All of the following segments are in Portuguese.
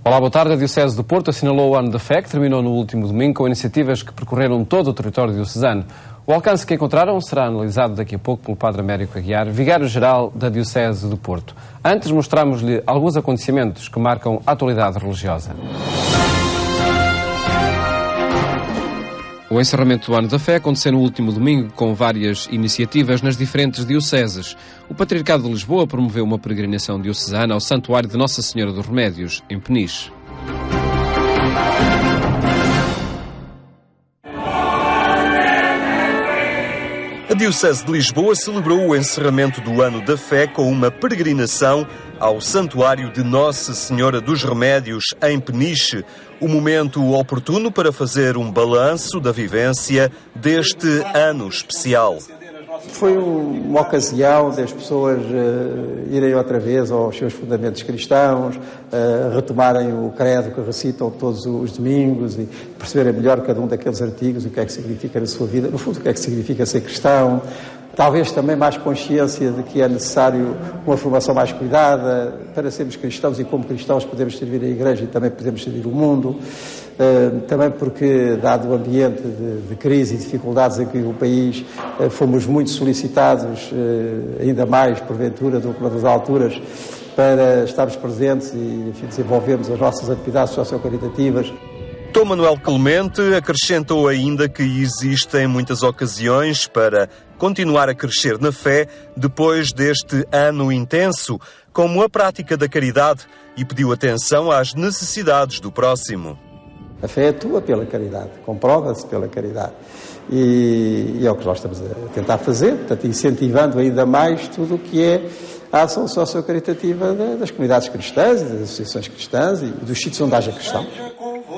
Olá, boa tarde. A Diocese do Porto assinalou o Ano da Fé, que terminou no último domingo, com iniciativas que percorreram todo o território diocesano. O alcance que encontraram será analisado daqui a pouco pelo Padre Américo Aguiar, vigário-geral da Diocese do Porto. Antes mostramos-lhe alguns acontecimentos que marcam a atualidade religiosa. O encerramento do Ano da Fé aconteceu no último domingo com várias iniciativas nas diferentes dioceses. O Patriarcado de Lisboa promoveu uma peregrinação diocesana ao Santuário de Nossa Senhora dos Remédios, em Peniche. A Diocese de Lisboa celebrou o encerramento do Ano da Fé com uma peregrinação ao Santuário de Nossa Senhora dos Remédios, em Peniche, o momento oportuno para fazer um balanço da vivência deste ano especial. Foi uma ocasião das pessoas irem outra vez aos seus fundamentos cristãos, retomarem o credo que recitam todos os domingos e perceberem melhor cada um daqueles artigos, o que é que significa na sua vida, no fundo o que é que significa ser cristão. Talvez também mais consciência de que é necessário uma formação mais cuidada para sermos cristãos e como cristãos podemos servir a Igreja e também podemos servir o mundo. Também porque, dado o ambiente de crise e dificuldades em que o país, fomos muito solicitados, ainda mais porventura do que nas alturas, para estarmos presentes e desenvolvermos as nossas atividades socio-caritativas. Dom Manuel Clemente acrescentou ainda que existem muitas ocasiões para continuar a crescer na fé depois deste ano intenso, como a prática da caridade, e pediu atenção às necessidades do próximo. A fé atua pela caridade, comprova-se pela caridade. E é o que nós estamos a tentar fazer, portanto, incentivando ainda mais tudo o que é a ação socio-caritativa das comunidades cristãs, das associações cristãs e dos sítios onde haja cristãos.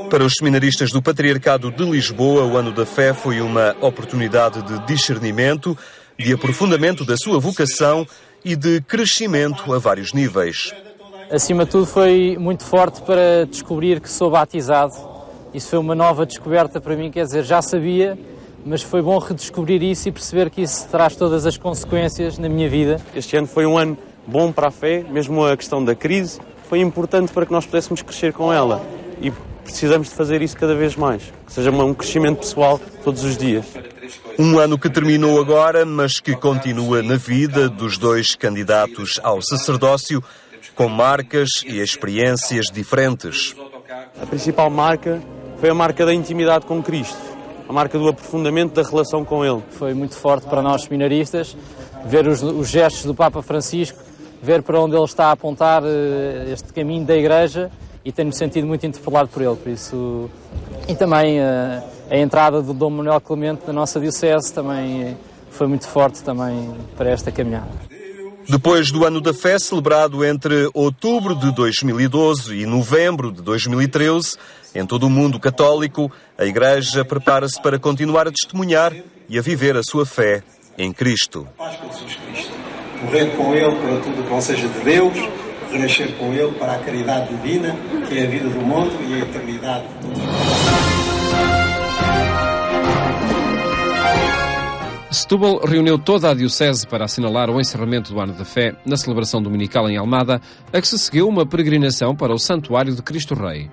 Para os seminaristas do Patriarcado de Lisboa, o Ano da Fé foi uma oportunidade de discernimento, de aprofundamento da sua vocação e de crescimento a vários níveis. Acima de tudo, foi muito forte para descobrir que sou batizado. Isso foi uma nova descoberta para mim, quer dizer, já sabia, mas foi bom redescobrir isso e perceber que isso traz todas as consequências na minha vida. Este ano foi um ano bom para a fé, mesmo a questão da crise, foi importante para que nós pudéssemos crescer com ela e precisamos de fazer isso cada vez mais, que seja um crescimento pessoal todos os dias. Um ano que terminou agora, mas que continua na vida dos dois candidatos ao sacerdócio, com marcas e experiências diferentes. A principal marca foi a marca da intimidade com Cristo, a marca do aprofundamento da relação com Ele. Foi muito forte para nós seminaristas ver os gestos do Papa Francisco, ver para onde ele está a apontar este caminho da Igreja, e tenho-me sentido muito interpelado por ele, por isso. E também a entrada do Dom Manuel Clemente na nossa Diocese também foi muito forte também para esta caminhada. Depois do Ano da Fé, celebrado entre outubro de 2012 e novembro de 2013, em todo o mundo católico, a Igreja prepara-se para continuar a testemunhar e a viver a sua fé em Cristo. Morrer com Ele para tudo que não seja de Deus, renascer com Ele para a caridade divina, que é a vida do mundo e a eternidade de todos nós. Setúbal reuniu toda a Diocese para assinalar o encerramento do Ano da Fé na celebração dominical em Almada, a que se seguiu uma peregrinação para o Santuário de Cristo Rei.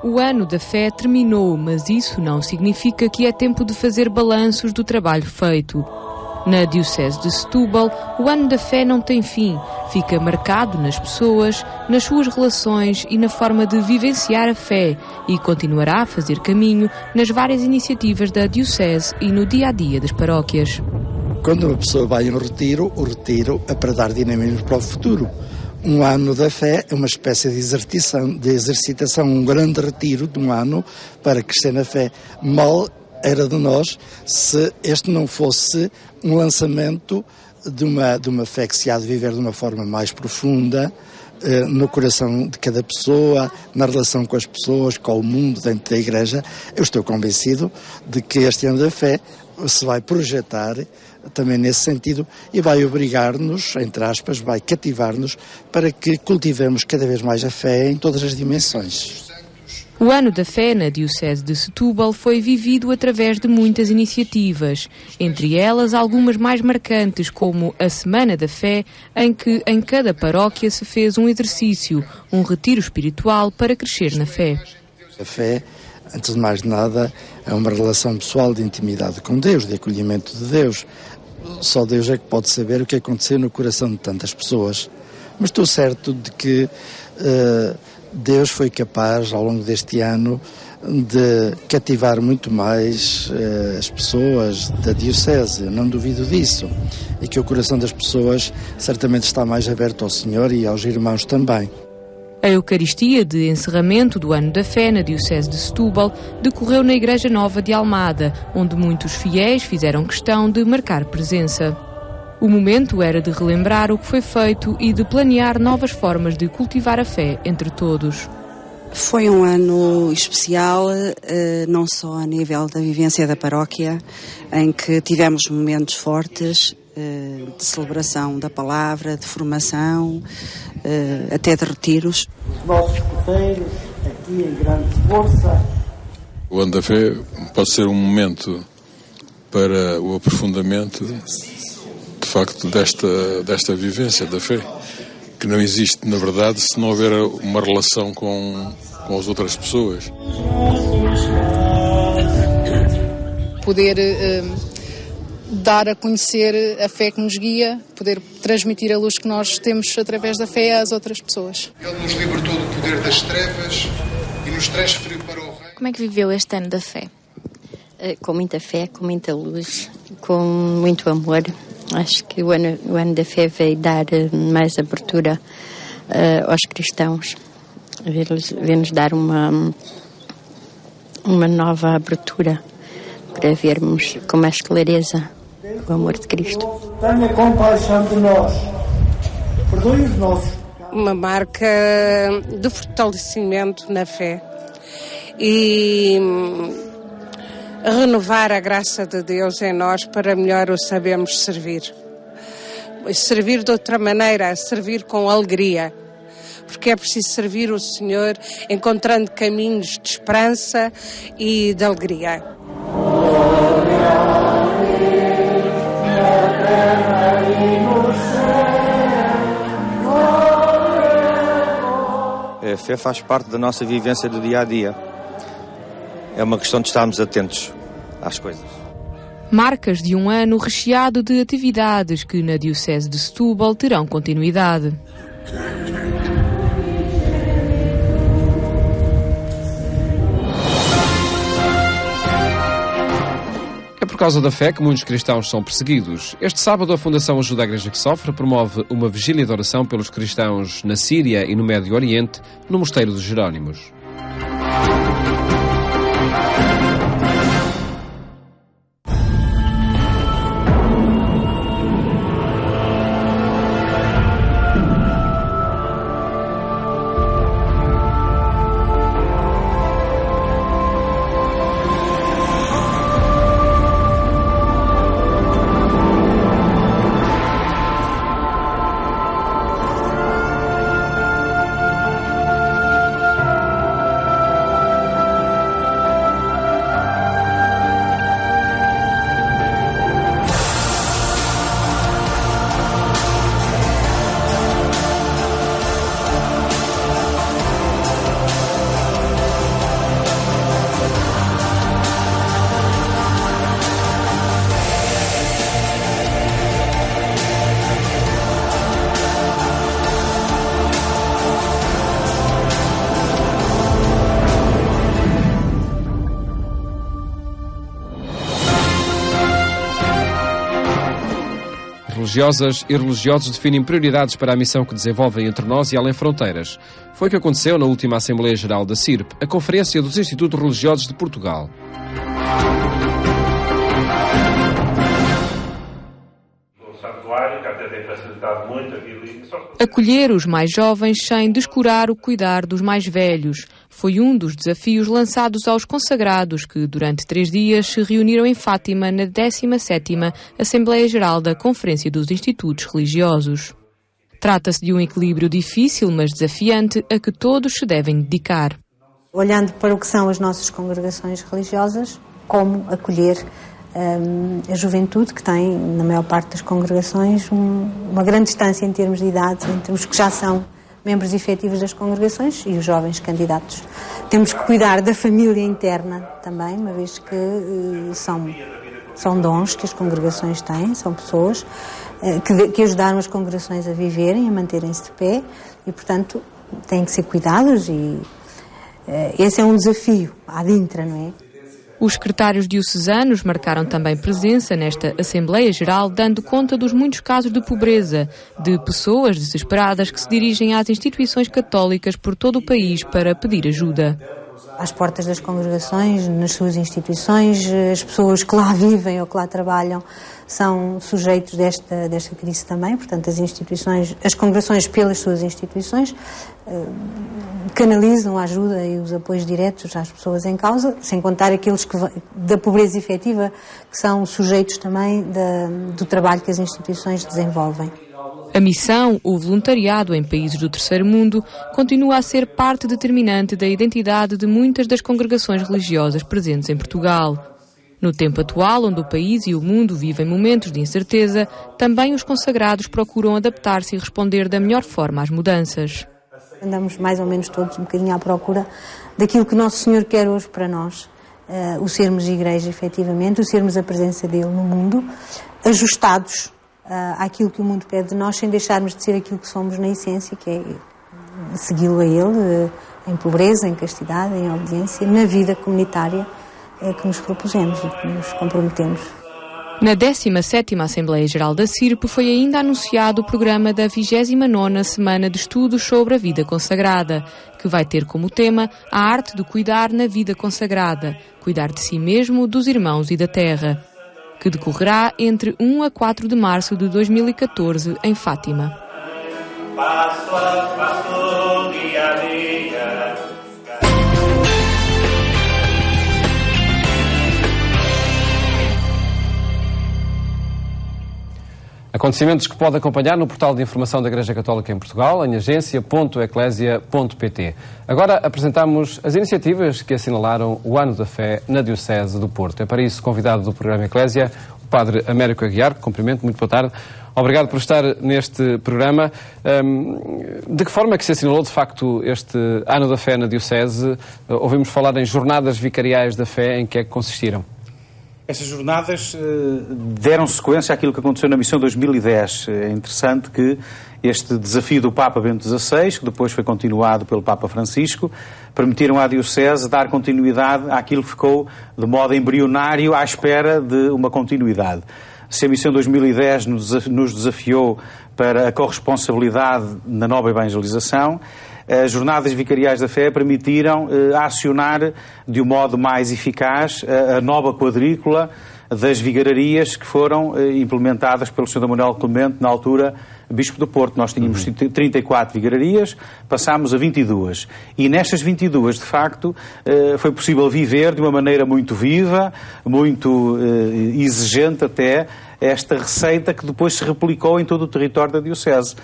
O Ano da Fé terminou, mas isso não significa que é tempo de fazer balanços do trabalho feito. Na Diocese de Setúbal, o Ano da Fé não tem fim. Fica marcado nas pessoas, nas suas relações e na forma de vivenciar a fé, e continuará a fazer caminho nas várias iniciativas da Diocese e no dia-a-dia das paróquias. Quando uma pessoa vai a um retiro, o retiro é para dar dinamismo para o futuro. Um ano da fé é uma espécie de exercitação, um grande retiro de um ano para crescer na fé. Mal era de nós se este não fosse um lançamento de uma fé que se há de viver de uma forma mais profunda, no coração de cada pessoa, na relação com as pessoas, com o mundo, dentro da Igreja. Eu estou convencido de que este ano da fé se vai projetar também nesse sentido e vai obrigar-nos, entre aspas, vai cativar-nos para que cultivemos cada vez mais a fé em todas as dimensões. O Ano da Fé na Diocese de Setúbal foi vivido através de muitas iniciativas, entre elas algumas mais marcantes, como a Semana da Fé, em que em cada paróquia se fez um exercício, um retiro espiritual para crescer na fé. A fé, antes de mais nada, é uma relação pessoal de intimidade com Deus, de acolhimento de Deus. Só Deus é que pode saber o que aconteceu no coração de tantas pessoas. Mas estou certo de que Deus foi capaz, ao longo deste ano, de cativar muito mais as pessoas da Diocese. Eu não duvido disso. E que o coração das pessoas certamente está mais aberto ao Senhor e aos irmãos também. A Eucaristia de encerramento do Ano da Fé na Diocese de Setúbal decorreu na Igreja Nova de Almada, onde muitos fiéis fizeram questão de marcar presença. O momento era de relembrar o que foi feito e de planear novas formas de cultivar a fé entre todos. Foi um ano especial, não só a nível da vivência da paróquia, em que tivemos momentos fortes de celebração da palavra, de formação, até de retiros. Os nossos escuteiros, aqui em grande força. O Ano da Fé pode ser um momento para o aprofundamento, de facto, desta vivência da fé, que não existe, na verdade, se não houver uma relação com as outras pessoas. Poder dar a conhecer a fé que nos guia, poder transmitir a luz que nós temos através da fé às outras pessoas. Ele nos libertou do poder das trevas e nos transferiu para o reino. Como é que viveu este ano da fé? Com muita fé, com muita luz, com muito amor. Acho que o ano da fé veio dar mais abertura aos cristãos, veio-nos dar uma nova abertura para vermos com mais clareza o amor de Cristo. Tenha compaixão de nós, perdoe os nossos. Uma marca de fortalecimento na fé e renovar a graça de Deus em nós para melhor o sabermos servir. Servir de outra maneira, servir com alegria, porque é preciso servir o Senhor encontrando caminhos de esperança e de alegria. A fé faz parte da nossa vivência do dia a dia. É uma questão de estarmos atentos às coisas. Marcas de um ano recheado de atividades que na Diocese de Setúbal terão continuidade. É por causa da fé que muitos cristãos são perseguidos. Este sábado, a Fundação Ajuda à Igreja que Sofre promove uma vigília de oração pelos cristãos na Síria e no Médio Oriente, no Mosteiro dos Jerónimos. Religiosas e religiosos definem prioridades para a missão que desenvolvem entre nós e além fronteiras. Foi o que aconteceu na última Assembleia Geral da CIRP, a Conferência dos Institutos Religiosos de Portugal. Acolher os mais jovens sem descurar o cuidar dos mais velhos foi um dos desafios lançados aos consagrados que, durante 3 dias, se reuniram em Fátima na 17ª Assembleia Geral da Conferência dos Institutos Religiosos. Trata-se de um equilíbrio difícil, mas desafiante, a que todos se devem dedicar. Olhando para o que são as nossas congregações religiosas, como acolher a juventude, que tem, na maior parte das congregações, uma grande distância em termos de idade entre os que já são membros efetivos das congregações e os jovens candidatos. Temos que cuidar da família interna também, uma vez que são dons que as congregações têm, são pessoas que ajudaram as congregações a viverem, a manterem-se de pé e, portanto, têm que ser cuidados e esse é um desafio ad intra, não é? Os secretários diocesanos marcaram também presença nesta Assembleia Geral, dando conta dos muitos casos de pobreza, de pessoas desesperadas que se dirigem às instituições católicas por todo o país para pedir ajuda. Às portas das congregações, nas suas instituições, as pessoas que lá vivem ou que lá trabalham são sujeitos desta crise também, portanto as congregações pelas suas instituições canalizam a ajuda e os apoios diretos às pessoas em causa, sem contar aqueles da pobreza efetiva que são sujeitos também do trabalho que as instituições desenvolvem. A missão, o voluntariado em países do terceiro mundo, continua a ser parte determinante da identidade de muitas das congregações religiosas presentes em Portugal. No tempo atual, onde o país e o mundo vivem momentos de incerteza, também os consagrados procuram adaptar-se e responder da melhor forma às mudanças. Andamos mais ou menos todos um bocadinho à procura daquilo que Nosso Senhor quer hoje para nós. O sermos igreja, efetivamente, o sermos a presença dele no mundo, ajustados àquilo que o mundo pede de nós, sem deixarmos de ser aquilo que somos na essência, que é segui-lo a ele, em pobreza, em castidade, em obediência, na vida comunitária que nos propusemos e que nos comprometemos. Na 17ª Assembleia Geral da CIRP foi ainda anunciado o programa da 29ª Semana de Estudos sobre a Vida Consagrada, que vai ter como tema a arte de cuidar na vida consagrada, cuidar de si mesmo, dos irmãos e da terra, que decorrerá entre 1 a 4 de março de 2014 em Fátima. Passo a passo, dia a dia. Acontecimentos que pode acompanhar no portal de informação da Igreja Católica em Portugal, em agência.eclesia.pt. Agora apresentamos as iniciativas que assinalaram o Ano da Fé na Diocese do Porto. É para isso convidado do programa Eclésia, o Padre Américo Aguiar, que cumprimento, muito boa tarde. Obrigado por estar neste programa. De que forma é que se assinalou, de facto, este Ano da Fé na Diocese? Ouvimos falar em jornadas vicariais da fé, em que é que consistiram? Estas jornadas deram sequência àquilo que aconteceu na missão 2010. É interessante que este desafio do Papa Bento XVI, que depois foi continuado pelo Papa Francisco, permitiram à Diocese dar continuidade àquilo que ficou de modo embrionário à espera de uma continuidade. Se a missão 2010 nos desafiou para a corresponsabilidade na nova evangelização, as jornadas vicariais da fé permitiram acionar de um modo mais eficaz a nova quadrícula das vigararias que foram implementadas pelo Sr. Manuel Clemente, na altura Bispo do Porto. Nós tínhamos 34 vigararias, passámos a 22. E nestas 22, de facto, foi possível viver de uma maneira muito viva, muito exigente até, esta receita que depois se replicou em todo o território da Diocese.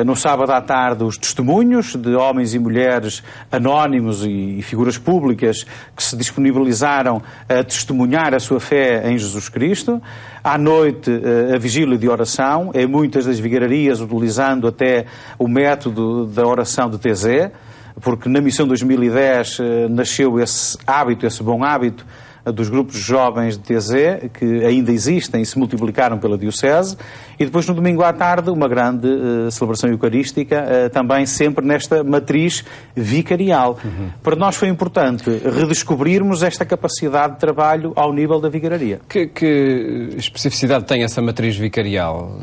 No sábado à tarde, os testemunhos de homens e mulheres anónimos e figuras públicas que se disponibilizaram a testemunhar a sua fé em Jesus Cristo. À noite, a vigília de oração, em muitas das vigararias utilizando até o método da oração de Thésée, porque na missão 2010 nasceu esse hábito, esse bom hábito, dos grupos jovens de Thésée, que ainda existem e se multiplicaram pela Diocese, e depois no domingo à tarde uma grande celebração eucarística, também sempre nesta matriz vicarial. Para nós foi importante redescobrirmos esta capacidade de trabalho ao nível da vigararia. Que especificidade tem essa matriz vicarial?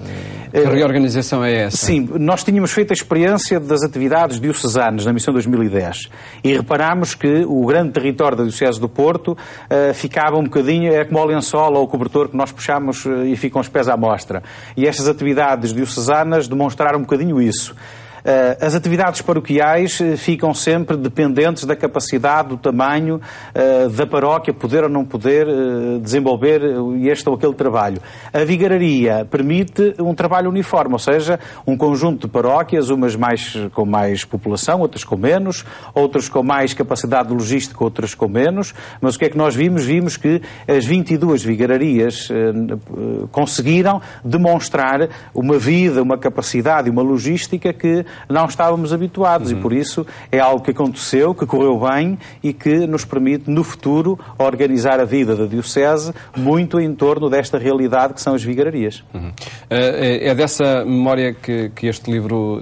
Que reorganização é essa? Sim, nós tínhamos feito a experiência das atividades diocesanas na missão 2010 e reparámos que o grande território da Diocese do Porto ficava um bocadinho, é como o lençol ou o cobertor que nós puxamos e ficam os pés à mostra. E estas atividades diocesanas demonstraram um bocadinho isso. As atividades paroquiais ficam sempre dependentes da capacidade, do tamanho da paróquia poder ou não poder desenvolver este ou aquele trabalho. A vigararia permite um trabalho uniforme, ou seja, um conjunto de paróquias, umas com mais população, outras com menos, outras com mais capacidade logística, outras com menos, mas o que é que nós vimos? Vimos que as 22 vigararias conseguiram demonstrar uma vida, uma capacidade e uma logística que não estávamos habituados, e por isso é algo que aconteceu, que correu bem e que nos permite no futuro organizar a vida da Diocese muito em torno desta realidade que são as vigararias. É dessa memória que este livro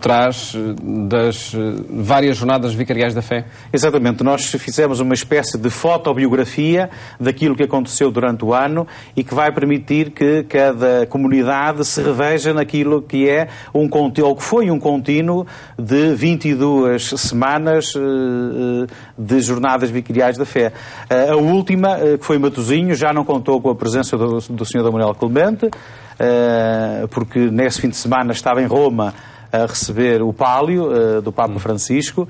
traz, das várias jornadas vicariais da fé? Exatamente, nós fizemos uma espécie de fotobiografia daquilo que aconteceu durante o ano e que vai permitir que cada comunidade se reveja naquilo que é ou que foi um contínuo de 22 semanas de jornadas vicariais da fé. A última, que foi em Matosinhos, já não contou com a presença do Sr. D. Manuel Clemente, porque nesse fim de semana estava em Roma a receber o pálio do Papa Francisco,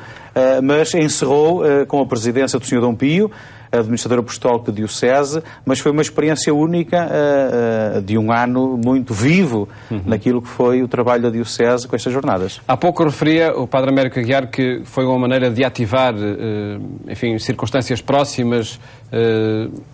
mas encerrou com a presidência do Sr. Dom Pio, administrador apostólico da Diocese, mas foi uma experiência única de um ano muito vivo naquilo que foi o trabalho da Diocese com estas jornadas. Há pouco referia o Padre Américo Aguiar que foi uma maneira de ativar, enfim, circunstâncias próximas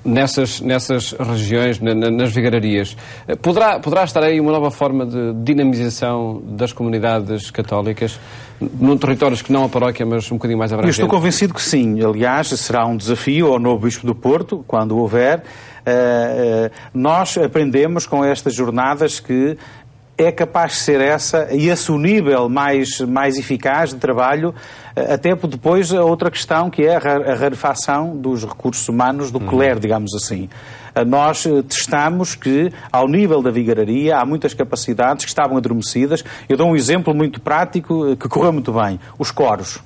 nessas regiões, nas vigararias. Poderá estar aí uma nova forma de dinamização das comunidades católicas num territórios que não a paróquia, mas um bocadinho mais abrangente? Eu estou convencido que sim. Aliás, será um desafio ao novo Bispo do Porto, quando houver. Nós aprendemos com estas jornadas que é capaz de ser esse o nível mais eficaz de trabalho, até depois a outra questão que é a rarefação dos recursos humanos do clero, digamos assim. Nós testamos que, ao nível da vigararia, há muitas capacidades que estavam adormecidas. Eu dou um exemplo muito prático que correu muito bem. Os coros.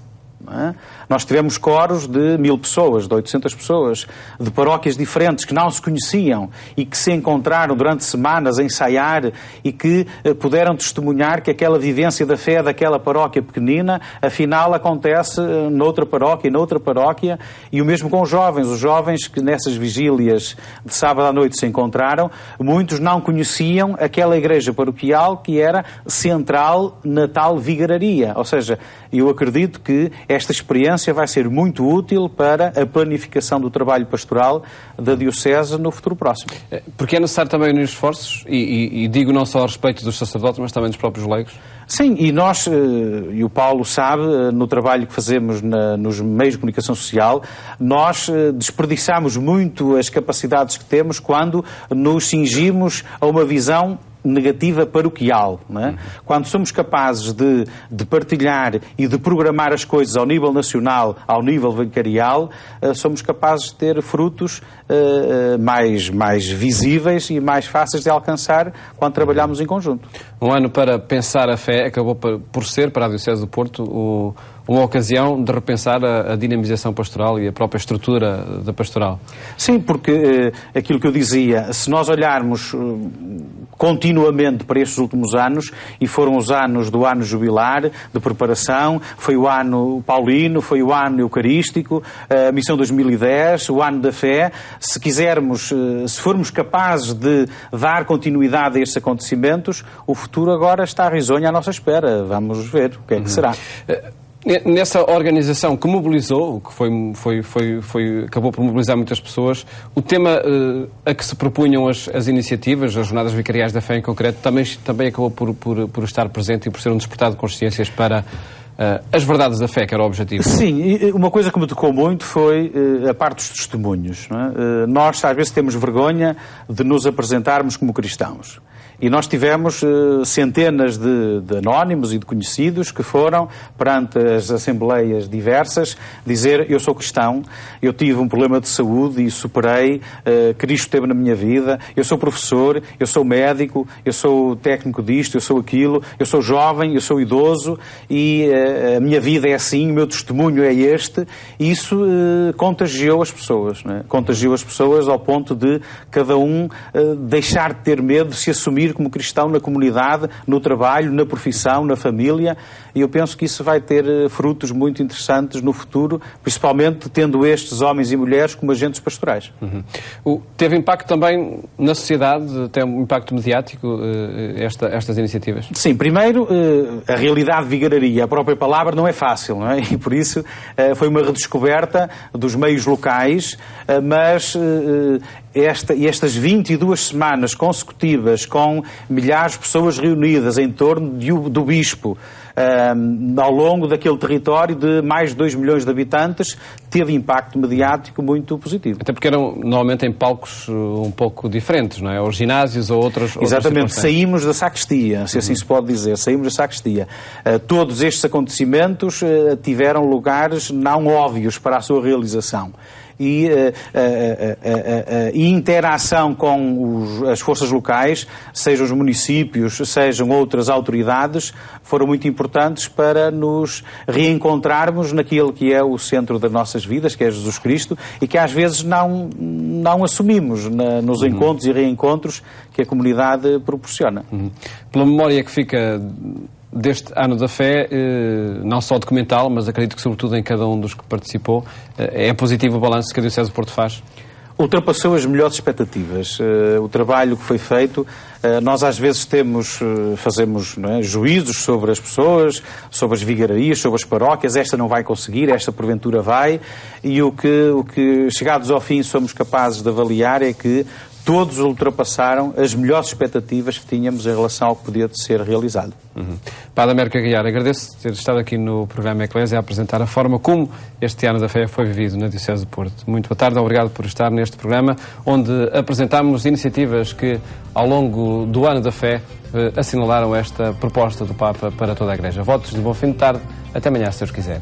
Nós tivemos coros de 1000 pessoas, de 800 pessoas, de paróquias diferentes que não se conheciam e que se encontraram durante semanas a ensaiar e que puderam testemunhar que aquela vivência da fé daquela paróquia pequenina, afinal acontece noutra paróquia, e o mesmo com os jovens que nessas vigílias de sábado à noite se encontraram, muitos não conheciam aquela igreja paroquial que era central na tal vigararia. Ou seja, eu acredito que esta experiência vai ser muito útil para a planificação do trabalho pastoral da Diocese no futuro próximo. Porque é necessário também unir esforços, e digo não só a respeito dos sacerdotes, mas também dos próprios leigos? Sim, e nós, e o Paulo sabe, no trabalho que fazemos nos meios de comunicação social, nós desperdiçamos muito as capacidades que temos quando nos cingimos a uma visão negativa paroquial, não é? Quando somos capazes de partilhar e de programar as coisas ao nível nacional, ao nível vicarial, somos capazes de ter frutos mais visíveis e mais fáceis de alcançar quando trabalhamos em conjunto. Um ano para pensar a fé acabou por ser, para a Diocese do Porto, uma ocasião de repensar a dinamização pastoral e a própria estrutura da pastoral. Sim, porque aquilo que eu dizia, se nós olharmos continuamente para estes últimos anos, e foram os anos do ano jubilar, de preparação, foi o ano paulino, foi o ano eucarístico, a missão 2010, o ano da fé, se quisermos, se formos capazes de dar continuidade a estes acontecimentos, o futuro agora está risonho à nossa espera. Vamos ver o que é que será. Nessa organização que mobilizou, que acabou por mobilizar muitas pessoas, o tema a que se propunham as iniciativas, as Jornadas Vicariais da Fé em concreto, também acabou por estar presente e por ser um despertar de consciências para as verdades da fé, que era o objetivo. Sim, e uma coisa que me tocou muito foi a parte dos testemunhos. Não é? Nós, às vezes, temos vergonha de nos apresentarmos como cristãos. E nós tivemos centenas de anónimos e de conhecidos que foram, perante as assembleias diversas, dizer: eu sou cristão, eu tive um problema de saúde e superei, Cristo esteve na minha vida, eu sou professor, eu sou médico, eu sou técnico disto, eu sou aquilo, eu sou jovem, eu sou idoso e a minha vida é assim, o meu testemunho é este. E isso contagiou as pessoas, não é? Contagiou as pessoas ao ponto de cada um deixar de ter medo de se assumir agir como cristão na comunidade, no trabalho, na profissão, na família, e eu penso que isso vai ter frutos muito interessantes no futuro, principalmente tendo estes homens e mulheres como agentes pastorais. Teve impacto também na sociedade, tem um impacto mediático estas iniciativas? Sim, primeiro, a realidade de vigararia, a própria palavra não é fácil, não é? E por isso foi uma redescoberta dos meios locais, mas estas 22 semanas consecutivas com milhares de pessoas reunidas em torno do bispo, ao longo daquele território de mais de 2 milhões de habitantes, teve impacto mediático muito positivo. Até porque eram normalmente em palcos um pouco diferentes, não é? Ou ginásios ou outras. Exatamente, saímos da sacristia, se assim se pode dizer, saímos da sacristia. Todos estes acontecimentos tiveram lugares não óbvios para a sua realização. E interação com as forças locais, sejam os municípios, sejam outras autoridades, foram muito importantes para nos reencontrarmos naquilo que é o centro das nossas vidas, que é Jesus Cristo, e que às vezes não assumimos nos encontros e reencontros que a comunidade proporciona. Pela memória que fica deste ano da fé, não só documental, mas acredito que sobretudo em cada um dos que participou, é positivo o balanço que a Diocese do Porto faz? Ultrapassou as melhores expectativas. O trabalho que foi feito, nós às vezes fazemos, não é, juízos sobre as pessoas, sobre as vigararias, sobre as paróquias, esta não vai conseguir, esta porventura vai, e o que chegados ao fim somos capazes de avaliar é que todos ultrapassaram as melhores expectativas que tínhamos em relação ao que podia ser realizado. Padre Américo Aguiar, agradeço ter estado aqui no programa Eclésia a apresentar a forma como este ano da fé foi vivido na Diocese de Porto. Muito boa tarde, obrigado por estar neste programa, onde apresentámos iniciativas que, ao longo do ano da fé, assinalaram esta proposta do Papa para toda a Igreja. Votos de bom fim de tarde, até amanhã, se Deus quiser.